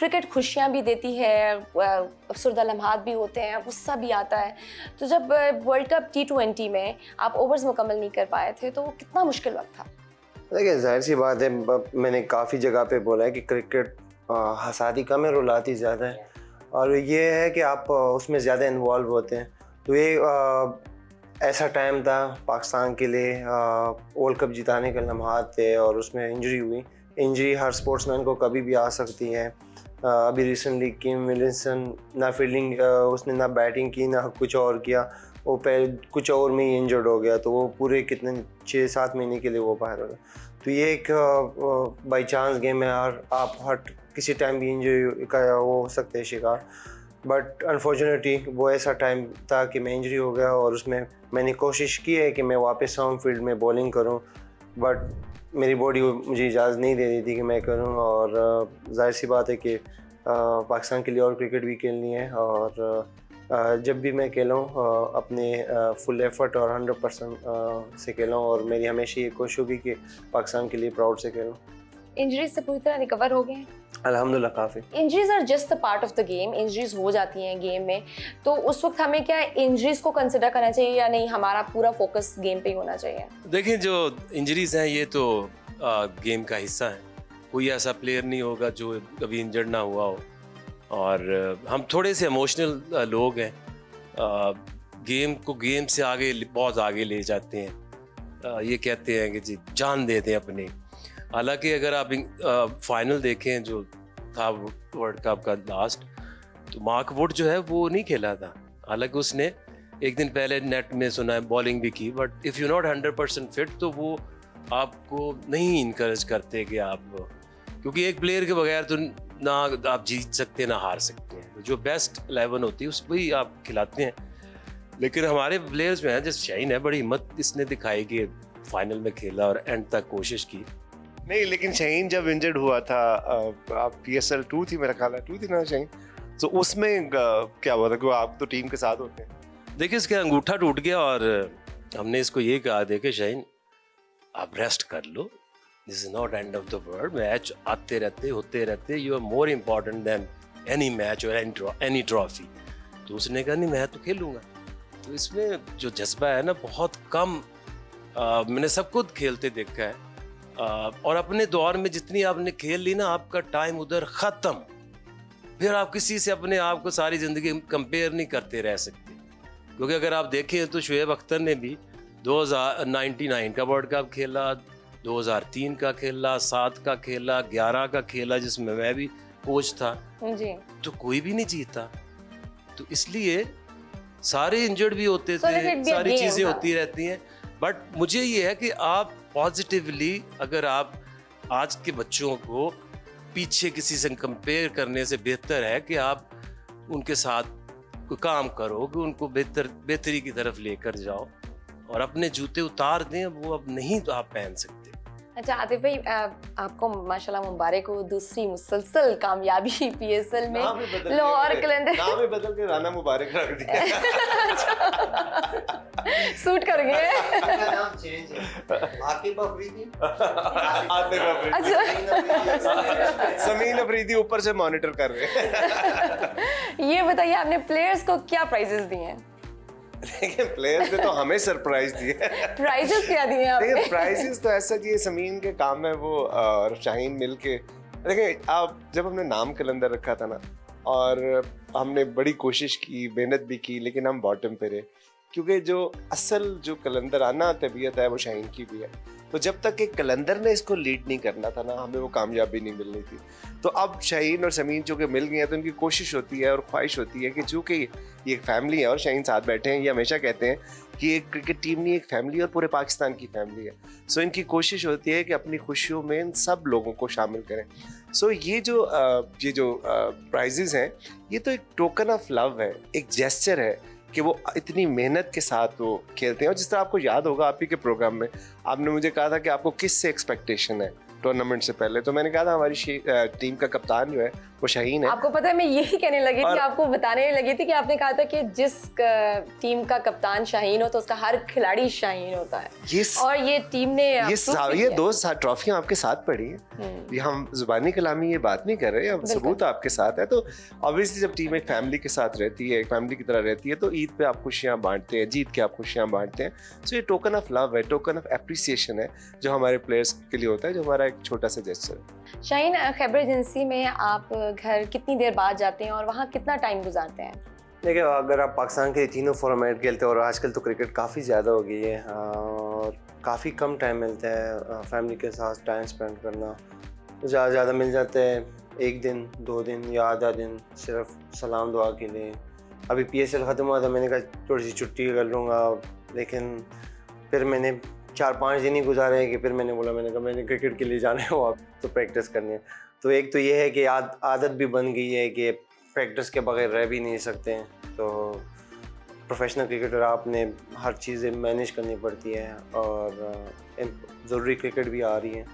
Cricket खुशियाँ भी देती है, अफसरदा लम्हात भी होते हैं, गुस्सा भी आता है। तो जब वर्ल्ड कप T20 में आप ओवर्स मुकम्मल नहीं कर पाए थे तो कितना मुश्किल वक्त था? देखिए जाहिर सी बात है, मैंने काफ़ी जगह पे बोला है कि क्रिकेट हंसाती कम है, रुलाती ज़्यादा है। और ये है कि आप उसमें ज़्यादा इन्वॉल्व होते हैं। तो ये ऐसा टाइम था पाकिस्तान के लिए, वर्ल्ड कप जिताने के लम्हात थे और उसमें इंजरी हुई। इंजरी हर स्पोर्ट्समैन को कभी भी आ सकती है। अभी रिसेंटली किम विलियमसन ना फील्डिंग उसने ना बैटिंग की ना कुछ और किया, वो पहले कुछ और में ही इंजर्ड हो गया, तो वो पूरे कितने 6-7 महीने के लिए वो बाहर हो गया। तो ये एक बाई चांस गेम है और आप हर किसी टाइम भी इंजरी का वो हो सकते हैं शिकार। बट अनफॉर्चुनेटली वो ऐसा टाइम था कि मैं इंजरी हो गया और उसमें मैंने कोशिश की है कि मैं वापस आऊँ फील्ड में बॉलिंग करूँ, बट मेरी बॉडी मुझे इजाज़त नहीं दे रही थी कि मैं करूँ। और जाहिर सी बात है कि पाकिस्तान के लिए और क्रिकेट भी खेलनी है और जब भी मैं खेलूँ अपने फुल एफर्ट और 100% से खेलूँ और मेरी हमेशा ये कोशिश होगी कि पाकिस्तान के लिए प्राउड से खेलूँ। इंजरीज से पूरी तरह रिकवर हो गए हैं? अल्हम्दुलिल्लाह काफ़ी। Injuries are just a part of the game, injuries हो जाती हैं गेम में, तो उस वक्त हमें क्या इंजरीज को कंसिडर करना चाहिए या नहीं, हमारा पूरा फोकस गेम पे ही होना चाहिए? देखिए जो इंजरीज हैं ये तो गेम का हिस्सा है। कोई ऐसा प्लेयर नहीं होगा जो कभी इंजर्ड ना हुआ हो। और हम थोड़े से इमोशनल लोग हैं, गेम को गेम से आगे बहुत आगे ले जाते हैं। ये कहते हैं कि जी जान दे दें अपनी। हालांकि अगर आप फाइनल देखें जो था वर्ल्ड कप का लास्ट, तो मार्क वुड जो है वो नहीं खेला था। हालांकि उसने एक दिन पहले नेट में सुना है बॉलिंग भी की, but if you not 100% fit तो वो आपको नहीं इनकरेज करते कि आप, क्योंकि एक प्लेयर के बगैर तो ना आप जीत सकते ना हार सकते हैं। जो बेस्ट 11 होती है उसको ही आप खिलाते हैं। लेकिन हमारे प्लेयर्स में है जैसे शाहीन है, बड़ी हिम्मत इसने दिखाई कि फाइनल में खेला और एंड तक कोशिश की। नहीं, लेकिन शाहीन जब इंजर्ड हुआ था, आप PSL 2 थी मेरा ख्याल है, 2 थी ना शाहीन, तो उसमें क्या हुआ था कि आप तो टीम के साथ होते हैं? देखिए इसका अंगूठा टूट गया और हमने इसको ये कहा, देखे शाहीन आप रेस्ट कर लो, this is not end of the world, match आते रहते होते रहते, you are more important than any match और एनी ट्रॉफी। तो उसने कहा नहीं मैं तो खेलूंगा। तो इसमें जो जज्बा है ना बहुत कम मैंने सबको खेलते देखा है। और अपने दौर में जितनी आपने खेल ली ना, आपका टाइम उधर ख़त्म। फिर आप किसी से अपने आप को सारी ज़िंदगी कंपेयर नहीं करते रह सकते, क्योंकि अगर आप देखें तो शुएब अख्तर ने भी 2099 का वर्ल्ड कप खेला, 2003 का खेला, 7 का खेला, 11 का खेला जिसमें मैं भी कोच था जी। तो कोई भी नहीं जीता। तो इसलिए सारे इंजर्ड भी होते थे, सारी चीज़ें होती रहती हैं। बट मुझे ये है कि आप पॉजिटिवली, अगर आप आज के बच्चों को पीछे किसी से कंपेयर करने से बेहतर है कि आप उनके साथ कोई काम करो कि उनको बेहतरी की तरफ लेकर जाओ और अपने जूते उतार दें, वो अब नहीं तो आप पहन सकते। अच्छा आतिफ भाई, आपको माशाल्लाह मुबारक हो दूसरी मुसलसल कामयाबी PSL में। लाहौर कलंदर नाम ही बदल के राना मुबारक रख दिया। सूट कर गए। नाम चेंज है, आतिफ अफरीदी। अच्छा समीन अफरीदी ऊपर से मॉनिटर कर रहे हैं। ये बताइए आपने प्लेयर्स को क्या प्राइजेस दिए हैं? देखिए प्लेयर्स ने तो हमें सरप्राइज दिए। प्राइजेस क्या दिए हैं आपने? देखिए प्राइजेस तो ऐसा कि समीन के काम है वो और शाहीन मिल के। देखिए आप जब हमने नाम कलंदर रखा था ना, और हमने बड़ी कोशिश की, मेहनत भी की, लेकिन हम बॉटम पे रहे, क्योंकि जो असल जो कलंदर आना तबीयत है वो शाहीन की भी है। तो जब तक एक कलंदर ने इसको लीड नहीं करना था ना, हमें वो कामयाबी नहीं मिलनी थी। तो अब शाहीन और समीन जो कि मिल गए हैं, तो उनकी कोशिश होती है और ख्वाहिश होती है कि चूँकि ये एक फैमिली है और शाहीन साथ बैठे हैं, ये हमेशा कहते हैं कि एक क्रिकेट टीम नहीं, एक फैमिली और पूरे पाकिस्तान की फैमिली है। सो इनकी कोशिश होती है कि अपनी खुशियों में इन सब लोगों को शामिल करें। सो ये जो प्राइजेज़ हैं, ये तो एक टोकन ऑफ लव है, एक जेस्चर है कि वो इतनी मेहनत के साथ वो खेलते हैं। और जिस तरह आपको याद होगा आप ही के प्रोग्राम में आपने मुझे कहा था कि आपको किस से एक्सपेक्टेशन है, टूर्नामेंट से पहले, तो मैंने कहा था हमारी टीम का कप्तान जो है वो शाहीन है। आपको पता है मैं यही कहने लगी थी, और आपको बताने लगी थी कि आपने कहा था कि जिस टीम का कप्तान शाहीन हो तो उसका हर खिलाड़ी शाहीन होता है, और ये टीम ने ये 2 ट्रॉफियां आपके साथ पड़ी हैं। ये हम जुबानी कलामी ये बात नहीं कर रहे, अब सबूत आपके साथ है। तो ऑब्वियसली जब टीम एक फैमिली के साथ रहती है, एक फैमिली की तरह रहती है, तो ईद पे आप खुशियां बांटते हैं, जीत के आप खुशियां बांटते हैं। सो ये टोकन ऑफ लव है, टोकन ऑफ एप्रिसिएशन है जो हमारे प्लेयर्स के लिए होता है, जो हमारा एक छोटा सा जेस्चर है। शाहीन, खैबर एजेंसी में आप घर कितनी देर बाद जाते हैं और वहाँ कितना टाइम गुजारते हैं? देखिए, अगर आप पाकिस्तान के तीनों फॉर्मेट खेलते हैं, और आजकल तो क्रिकेट काफ़ी ज़्यादा हो गई है और काफ़ी कम टाइम मिलता है फैमिली के साथ टाइम स्पेंड करना। ज़्यादा से ज़्यादा मिल जाते हैं 1 दिन 2 दिन या आधा दिन सिर्फ सलाम दुआ के लिए। अभी PSL ख़त्म हुआ था, मैंने कहा थोड़ी सी छुट्टी कर लूँगा, लेकिन फिर मैंने 4-5 दिन ही गुजारे हैं कि फिर मैंने बोला, मैंने कहा मैंने क्रिकेट के लिए जाना है, वो तो प्रैक्टिस करनी है। तो एक तो ये है कि आदत भी बन गई है कि प्रैक्टिस के बगैर रह भी नहीं सकते हैं। तो प्रोफेशनल क्रिकेटर आपने हर चीज़ें मैनेज करनी पड़ती है, और ज़रूरी क्रिकेट भी आ रही है,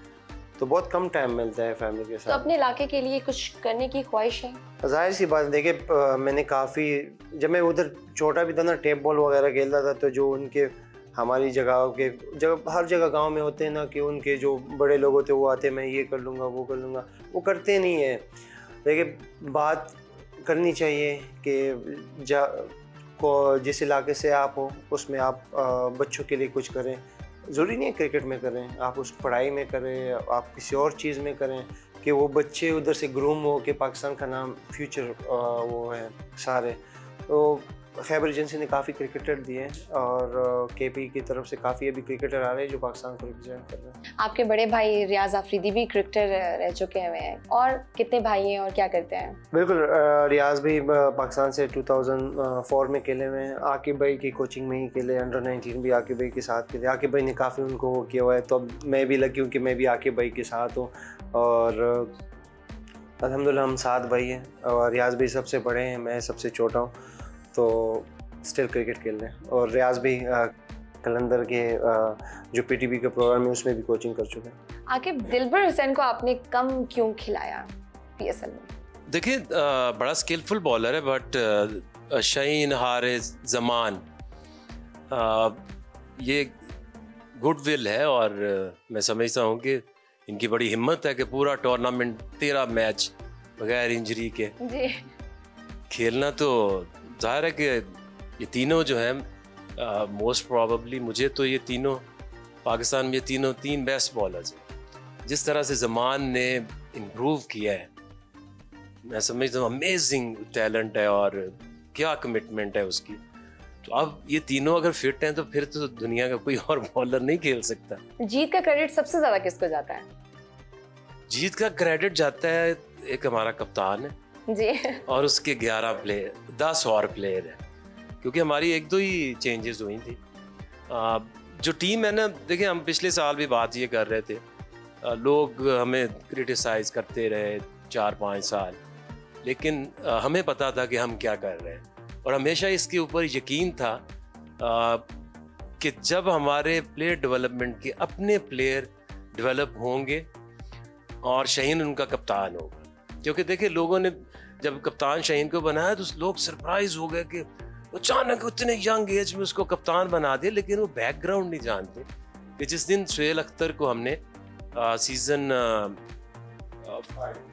तो बहुत कम टाइम मिलता है फैमिली के तो साथ। अपने इलाके के लिए कुछ करने की ख्वाहिश है? ज़ाहिर सी बात है, देखिए मैंने काफ़ी, जब मैं उधर छोटा भी था ना, टेप बॉल वगैरह खेलता था, तो जो उनके हमारी जगह के हर जगह गांव में होते हैं ना, कि उनके जो बड़े लोग होते हैं वो आते, मैं ये कर लूँगा वो कर लूँगा, वो करते नहीं है। देखिए, बात करनी चाहिए कि जिस इलाके से आप हो उसमें आप बच्चों के लिए कुछ करें। ज़रूरी नहीं है क्रिकेट में करें, आप उस पढ़ाई में करें, आप किसी और चीज़ में करें, कि वो बच्चे उधर से ग्रूम हो कि पाकिस्तान का नाम फ्यूचर वो है सारे। तो खैबर एजेंसी ने काफ़ी क्रिकेटर दिए हैं, और KP की तरफ से काफ़ी अभी क्रिकेटर आ रहे हैं जो पाकिस्तान को रिप्रेजेंट कर रहे हैं। आपके बड़े भाई रियाज आफरीदी भी क्रिकेटर रह चुके हुए हैं, और कितने भाई हैं और क्या करते हैं? बिल्कुल, रियाज भी पाकिस्तान से 2004 में खेले हुए हैं। आकिब भाई की कोचिंग में ही खेले, अंडर 19 भी आकिब भाई के साथ खेले। आकिब भाई ने काफ़ी उनको वो किया हुआ है, तो अब मैं भी लगी हूँ कि मैं भी आकिब भाई के साथ हूँ, और अल्हम्दुलिल्लाह हम 7 भाई हैं, और रियाज भी सबसे बड़े हैं, मैं सबसे छोटा हूँ, तो स्टिल क्रिकेट खेल रहे हैं। और रियाज भी कलंदर के जो PTB के प्रोग्राम है उसमें भी कोचिंग कर चुके हैं। आकिब, दिलबर हुसैन को आपने कम क्यों खिलाया PSL में? देखिए, बड़ा स्किलफुल बॉलर है, बट शाहीन, हारिस, जमान, ये गुड विल है, और मैं समझता हूँ कि इनकी बड़ी हिम्मत है कि पूरा टूर्नामेंट 13 मैच बगैर इंजरी के जी खेलना। तो जाहिर है कि ये तीनों जो हैं, मोस्ट प्रोबेबली मुझे तो ये तीनों पाकिस्तान में तीन बेस्ट बॉलर्स हैं। जिस तरह से ज़मान ने इम्प्रूव किया है, मैं समझता हूँ अमेजिंग टैलेंट है, और क्या कमिटमेंट है उसकी। तो अब ये तीनों अगर फिट हैं तो फिर तो दुनिया का कोई और बॉलर नहीं खेल सकता। जीत का क्रेडिट सबसे ज्यादा किसको जाता है? जीत का क्रेडिट जाता है, एक हमारा कप्तान है जी और उसके 10 और प्लेयर है, क्योंकि हमारी 1-2 ही चेंजेस हुई थी। जो टीम है ना, देखिए हम पिछले साल भी बात ये कर रहे थे, लोग हमें क्रिटिसाइज करते रहे 4-5 साल, लेकिन हमें पता था कि हम क्या कर रहे हैं, और हमेशा इसके ऊपर यकीन था कि जब हमारे प्लेयर डेवलपमेंट के अपने प्लेयर डेवलप होंगे और शाहीन उनका कप्तान होगा। क्योंकि देखिए, लोगों ने जब कप्तान शाहीन को बनाया तो लोग सरप्राइज हो गए कि अचानक उतने यंग एज में उसको कप्तान बना दिया, लेकिन वो बैकग्राउंड नहीं जानते कि जिस दिन सुहेल अख्तर को हमने सीजन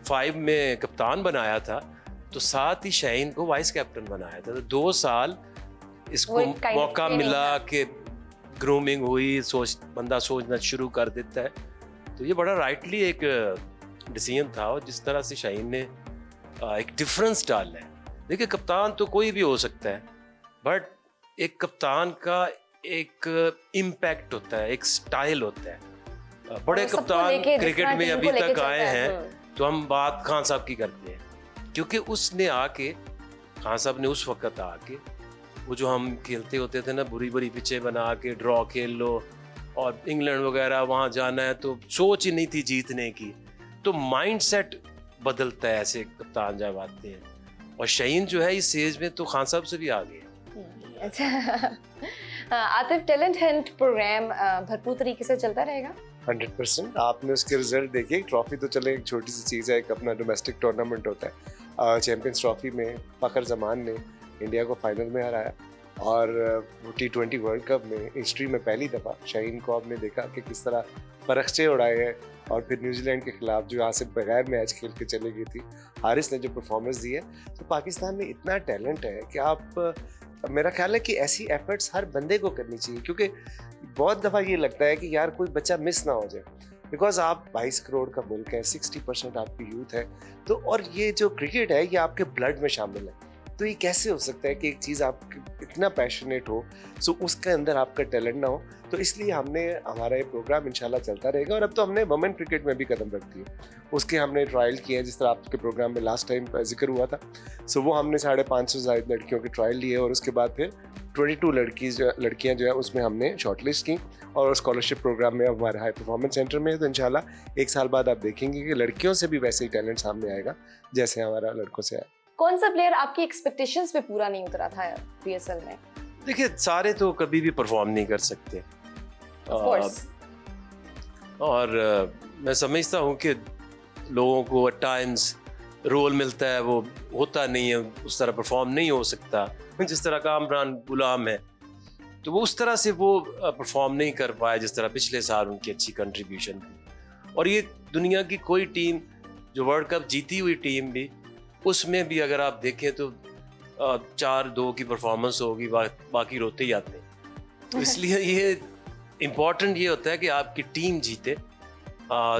5 में कप्तान बनाया था, तो साथ ही शाहीन को वाइस कैप्टन बनाया था। तो 2 साल इसको मौका मिला कि ग्रूमिंग हुई, बंदा सोचना शुरू कर देता है। तो ये बड़ा राइटली एक डिसीजन था, और जिस तरह से शाहीन ने एक डिफरेंस डाला है। देखिए, कप्तान तो कोई भी हो सकता है, बट एक कप्तान का एक इम्पैक्ट होता है, एक स्टाइल होता है। बड़े कप्तान क्रिकेट में अभी तक आए हैं, तो हम बात खान साहब की करते हैं, क्योंकि उसने आके, खान साहब ने उस वक्त आके, वो जो हम खेलते होते थे ना, बुरी बुरी पिचें बना के ड्रॉ खेल लो, और इंग्लैंड वगैरह वहाँ जाना है, तो सोच ही नहीं थी जीतने की। तो माइंडसेट बदलता है ऐसे कप्तान जब आते हैं, और शाहीन जो है इस एज में तो खान साहब से भी आगे है। अच्छा आतिफ, टैलेंट हंट प्रोग्राम भरपूर तरीके से चलता रहेगा? 100%। आपने उसके रिजल्ट देखे, ट्रॉफी तो चले एक छोटी सी चीज़ है, एक अपना डोमेस्टिक टूर्नामेंट होता है। चैंपियंस ट्रॉफी में फ़खर जमान ने इंडिया को फाइनल में हराया, और वो T20 वर्ल्ड कप में हिस्ट्री में पहली दफ़ा शाहीन को आपने देखा कि किस तरह परख्चे उड़ाए हैं। और फिर न्यूजीलैंड के खिलाफ जो यहाँ से बगैर मैच खेल के चले गई थी, हारिस ने जो परफॉर्मेंस दी है, तो पाकिस्तान में इतना टैलेंट है कि आप, मेरा ख्याल है कि ऐसी एफर्ट्स हर बंदे को करनी चाहिए, क्योंकि बहुत दफ़ा ये लगता है कि यार कोई बच्चा मिस ना हो जाए, बिकॉज आप 22 करोड़ का मुल्क है, 60% आपकी यूथ है, तो और ये जो क्रिकेट है ये आपके ब्लड में शामिल है। तो ये कैसे हो सकता है कि एक चीज़ आप इतना पैशनेट हो, सो उसके अंदर आपका टैलेंट ना हो। तो इसलिए हमारा ये प्रोग्राम इंशाल्लाह चलता रहेगा। और अब तो हमने वुमेन क्रिकेट में भी कदम रख दिए, उसके हमने ट्रायल किए हैं, जिस तरह आपके प्रोग्राम में लास्ट टाइम जिक्र हुआ था। सो वो हमने 550 से ज़्यादा लड़कियों के ट्रायल लिए, और उसके बाद फिर 22 लड़कियाँ जो है उसमें हमने शॉर्टलिस्ट की, और स्कॉलरशिप प्रोग्राम में अब हमारे हाई परफॉर्मेंस सेंटर में है। तो इंशाल्लाह 1 साल बाद आप देखेंगे कि लड़कियों से भी वैसे ही टैलेंट सामने आएगा जैसे हमारा लड़कों से आया। कौन सा प्लेयर आपकी एक्सपेक्टेशंस पे पूरा नहीं उतरा था PSL में? देखिए, सारे तो कभी भी परफॉर्म नहीं कर सकते। Of course. और मैं समझता हूँ कि लोगों को एट टाइम्स रोल मिलता है, वो होता नहीं है, उस तरह परफॉर्म नहीं हो सकता। जिस तरह कामरान गुलाम है, तो वो उस तरह से वो परफॉर्म नहीं कर पाया जिस तरह पिछले साल उनकी अच्छी कंट्रीब्यूशन थी। और ये दुनिया की कोई टीम जो वर्ल्ड कप जीती हुई टीम भी, उसमें भी अगर आप देखें तो 4-2 की परफॉर्मेंस होगी, बाकी रोते ही आते हैं। तो इसलिए ये इम्पॉर्टेंट ये होता है कि आपकी टीम जीते।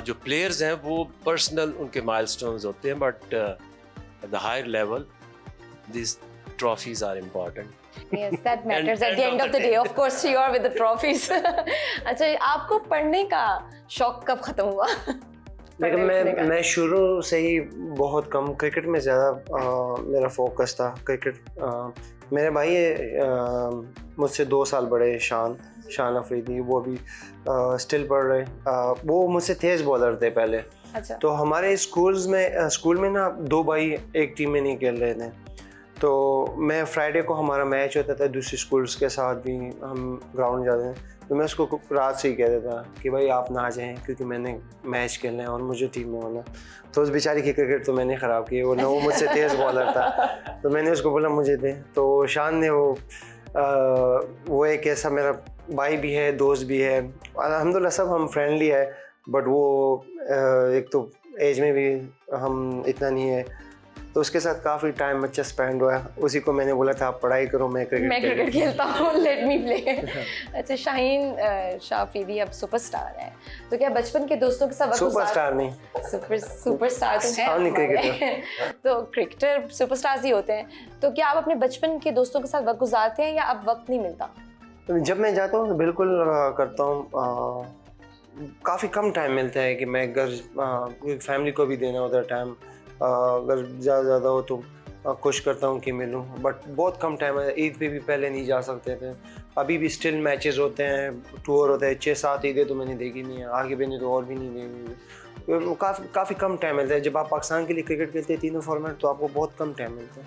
जो प्लेयर्स हैं वो पर्सनल उनके माइलस्टोन्स होते हैं, but at the higher level this trophies are important. Yes, that matters at the end of the day. Of course, you are with the trophies. अच्छा, आपको पढ़ने का शौक कब खत्म हुआ? लेकिन मैं शुरू से ही बहुत कम क्रिकेट में ज़्यादा मेरा फोकस था। क्रिकेट मेरे भाई मुझसे 2 साल बड़े शान अफरीदी, वो भी स्टिल पढ़ रहे। वो मुझसे तेज़ बॉलर थे पहले। अच्छा। तो हमारे स्कूल में ना 2 भाई एक टीम में नहीं खेल रहे थे। तो मैं फ्राइडे को हमारा मैच होता था, दूसरे स्कूल्स के साथ भी हम ग्राउंड जाते हैं, तो मैं उसको रात से ही कह देता कि भाई आप ना आ जाएं, क्योंकि मैंने मैच खेलना है और मुझे टीम में होना। तो उस बेचारी की क्रिकेट तो मैंने ख़राब की, वो मुझसे तेज़ बॉलर था, तो मैंने उसको बोला मुझे दे। तो शान ने वो एक ऐसा मेरा भाई भी है, दोस्त भी है, अल्हम्दुलिल्लाह सब हम फ्रेंडली है, बट वो एक तो एज में भी हम इतना नहीं है, तो उसके साथ काफ़ी टाइम अच्छा स्पेंड हुआ। उसी को मैंने बोला था आप पढ़ाई करो, मैं क्रिकेट खेलता हूँ, लेट मी प्ले। अच्छा, शाहीन शाफीदी अब सुपरस्टार है, तो क्या बचपन के दोस्तों के साथ सुपरस्टार नहीं, सुपरस्टार तो है क्रिकेटर, तो क्रिकेटर सुपरस्टार्स ही होते हैं। तो क्या आप अपने बचपन के दोस्तों के साथ वक्त गुजारते हैं, या अब वक्त नहीं मिलता? जब मैं जाता हूँ बिल्कुल करता हूँ। काफ़ी कम टाइम मिलता है कि मैं घर फैमिली को भी देना होता है टाइम। अगर ज़्यादा हो तो कोशिश करता हूँ कि मिलूँ, बट बहुत कम टाइम है। ईद पे भी पहले नहीं जा सकते थे, अभी भी स्टिल मैचेस होते हैं, टूर होता है। 6-7 ईदें तो मैंने देखी नहीं है, आगे भी नहीं तो और भी नहीं देखी। काफ़ी कम टाइम मिलता है। जब आप पाकिस्तान के लिए क्रिकेट खेलते हैं तीनों फॉर्मेट, तो आपको बहुत कम टाइम मिलता है।